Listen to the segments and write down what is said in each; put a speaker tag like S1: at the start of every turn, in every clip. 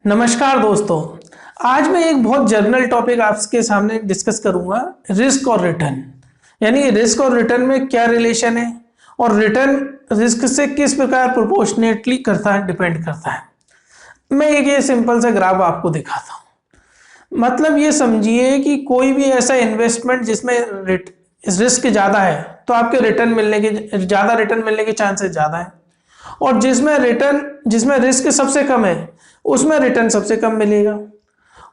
S1: नमस्कार दोस्तों। आज मैं एक बहुत जर्नल टॉपिक आपके सामने डिस्कस करूंगा, रिस्क और रिटर्न। यानी रिस्क और रिटर्न में क्या रिलेशन है और रिटर्न रिस्क से किस प्रकार प्रोपोर्शनेटली करता है, डिपेंड करता है। मैं एक ये सिंपल सा ग्राफ आपको दिखाता हूं। मतलब ये समझिए कि कोई भी ऐसा इन्वेस्टमेंट जिसमें रिस्क ज़्यादा है तो आपके ज़्यादा रिटर्न मिलने के चांसेस ज़्यादा है, और जिसमें रिस्क सबसे कम है उसमें रिटर्न सबसे कम मिलेगा।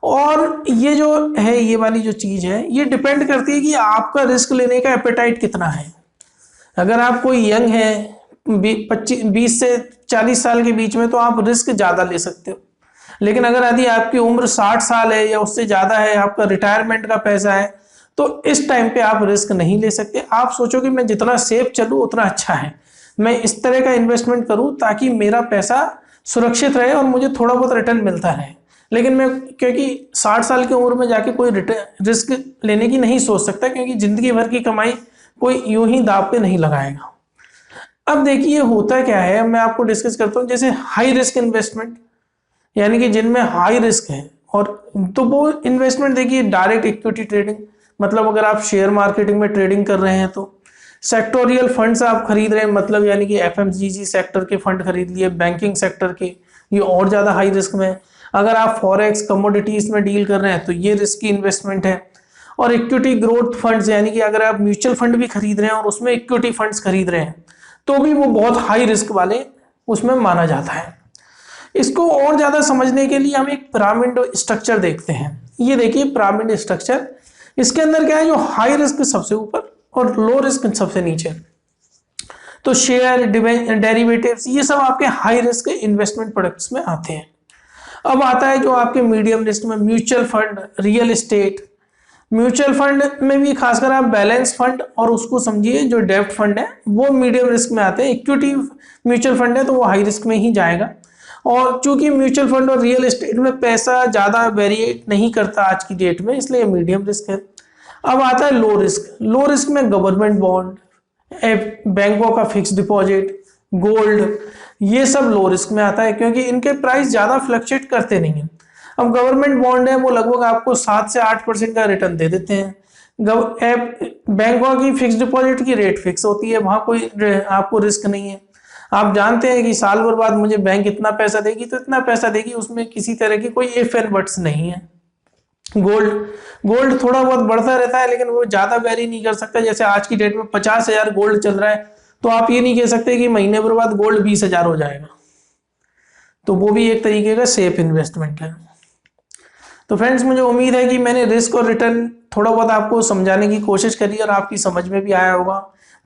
S1: और ये जो है, ये वाली जो चीज़ है, ये डिपेंड करती है कि आपका रिस्क लेने का एपेटाइट कितना है। अगर आप कोई यंग है 20 से 40 साल के बीच में, तो आप रिस्क ज़्यादा ले सकते हो। लेकिन अगर यदि आपकी उम्र 60 साल है या उससे ज़्यादा है, आपका रिटायरमेंट का पैसा है, तो इस टाइम पे आप रिस्क नहीं ले सकते। आप सोचो कि मैं जितना सेफ चलूँ उतना अच्छा है, मैं इस तरह का इन्वेस्टमेंट करूँ ताकि मेरा पैसा सुरक्षित रहे और मुझे थोड़ा बहुत रिटर्न मिलता रहे। लेकिन मैं क्योंकि 60 साल की उम्र में जाके कोई रिस्क लेने की नहीं सोच सकता, क्योंकि जिंदगी भर की कमाई कोई यूं ही दाव पे नहीं लगाएगा। अब देखिए होता क्या है, मैं आपको डिस्कस करता हूँ। जैसे हाई रिस्क इन्वेस्टमेंट, यानी कि जिनमें हाई रिस्क है, और तो वो इन्वेस्टमेंट देखिए डायरेक्ट इक्विटी ट्रेडिंग, मतलब अगर आप शेयर मार्केटिंग में ट्रेडिंग कर रहे हैं तो सेक्टोरियल फंड्स आप खरीद रहे हैं, मतलब यानी कि एफएमसीजी सेक्टर के फंड खरीद लिए, बैंकिंग सेक्टर के, ये और ज़्यादा हाई रिस्क में। अगर आप फॉरेक्स कमोडिटीज में डील कर रहे हैं तो ये रिस्की इन्वेस्टमेंट है। और इक्विटी ग्रोथ फंड्स, यानी कि अगर आप म्यूचुअल फंड भी खरीद रहे हैं और उसमें इक्विटी फंड्स खरीद रहे हैं तो भी वो बहुत हाई रिस्क वाले उसमें माना जाता है। इसको और ज़्यादा समझने के लिए हम एक पिरामिड स्ट्रक्चर देखते हैं। ये देखिए पिरामिड स्ट्रक्चर, इसके अंदर क्या है, जो हाई रिस्क सबसे ऊपर और लो रिस्क सबसे नीचे। तो शेयर, डेरिवेटिव्स, ये सब आपके हाई रिस्क इन्वेस्टमेंट प्रोडक्ट्स में आते हैं। अब आता है जो आपके मीडियम रिस्क में mutual fund, real estate. Mutual fund में भी खासकर आप बैलेंस फंड और उसको समझिए जो डेब्ट फंड है वो मीडियम रिस्क में आते हैं। इक्विटी म्यूचुअल फंड है तो वो हाई रिस्क में ही जाएगा। और चूंकि म्यूचुअल फंड और रियल एस्टेट में पैसा ज़्यादा वेरिएट नहीं करता आज की डेट में, इसलिए मीडियम रिस्क है। अब आता है लो रिस्क। लो रिस्क में गवर्नमेंट बॉन्ड, बैंकों का फिक्स डिपॉजिट, गोल्ड, ये सब लो रिस्क में आता है, क्योंकि इनके प्राइस ज़्यादा फ्लक्चुएट करते नहीं हैं। अब गवर्नमेंट बॉन्ड है, वो लगभग आपको 7 से 8% का रिटर्न दे देते हैं। बैंकों की फिक्स डिपॉजिट की रेट फिक्स होती है, वहाँ कोई आपको रिस्क नहीं है। आप जानते हैं कि साल भर बाद मुझे बैंक इतना पैसा देगी तो इतना पैसा देगी, उसमें किसी तरह की कोई इफ एंड बट्स नहीं है। गोल्ड थोड़ा बहुत बढ़ता रहता है, लेकिन वो ज़्यादा वेरी नहीं कर सकता। जैसे आज की डेट में 50,000 गोल्ड चल रहा है, तो आप ये नहीं कह सकते कि महीने भर बाद गोल्ड 20,000 हो जाएगा। तो वो भी एक तरीके का सेफ इन्वेस्टमेंट है। तो फ्रेंड्स, मुझे उम्मीद है कि मैंने रिस्क और रिटर्न थोड़ा बहुत आपको समझाने की कोशिश करी और आपकी समझ में भी आया होगा।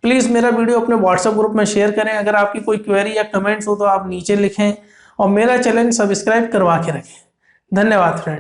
S1: प्लीज़ मेरा वीडियो अपने व्हाट्सएप ग्रुप में शेयर करें। अगर आपकी कोई क्वेरी या कमेंट्स हो तो आप नीचे लिखें, और मेरा चैनल सब्सक्राइब करवा के रखें। धन्यवाद फ्रेंड्स।